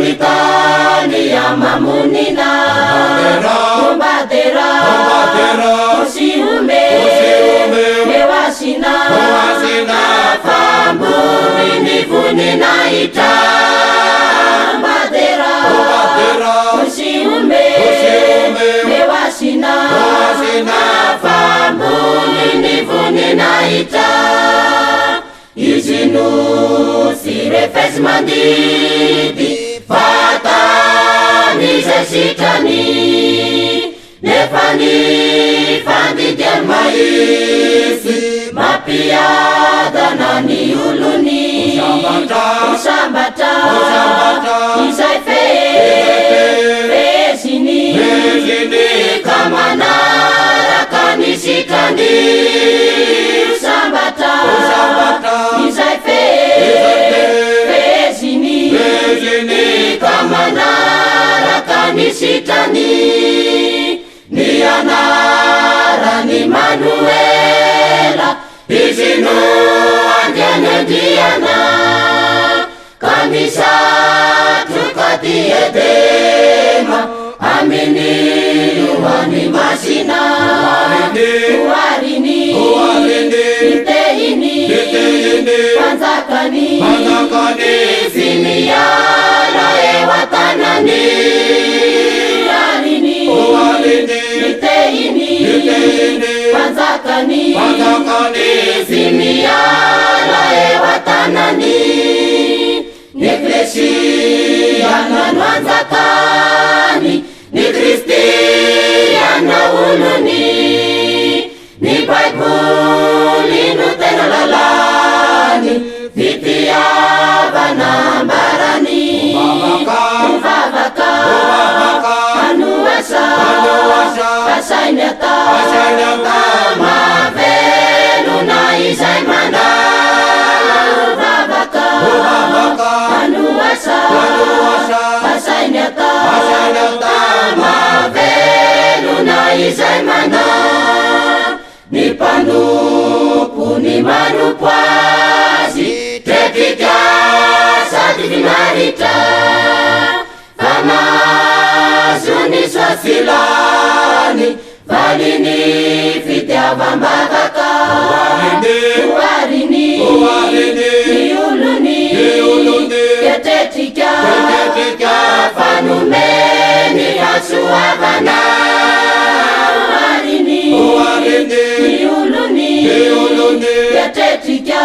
Maritani ya mamunina Kumbatera Usiume Mewasina Fambuni nivuni na ita Kumbatera Usiume Mewasina Fambuni nivuni na ita Izinu sirefes mandidi Fatani zesitani Nefani fandi delmaisi Mapiada nani uluni Usambata Isaife Pesini Kamanara kanisitani Usambata Isaife Pesini Kamanara kanisitani Ni anara ni Manuela Izinu anjene diana Kamisa tukati edema Amini yuhani masina Uwarini Iteini Panzakani Simiana ewatanani Uwarini Iteini Panzakani Simiana ewatanani Nikresiana nwanzakani Ni Kristiana uluni Ni Baibuli nutena lalani Vitiava na mbarani Uvavaka Anuasa Kasainata Mavelu na Izaimana Uvavaka Anuasa Kasainata Mavelu na Izaimana Ni panupu ni manupwazi Tetika sadivinarita Famazuni swasilani Valini fitia vambavaka Uwarini Iuluni Ketetika Fanumeni Kasuavana Iuluni Ketetika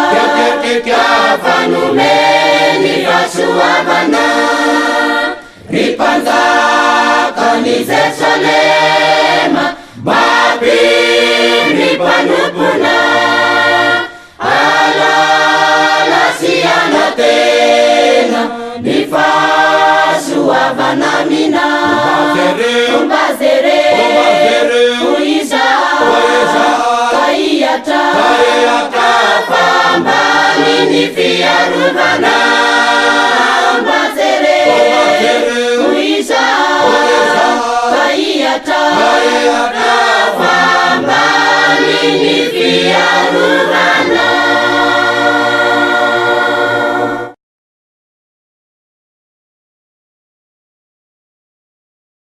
Fanumeni Kasuavana Ripanza kanize solema Babi ripanupuna Alala siyana tena Nifasuavana mina Umbazere Uiza Kaiyata Pambani nifiaruvana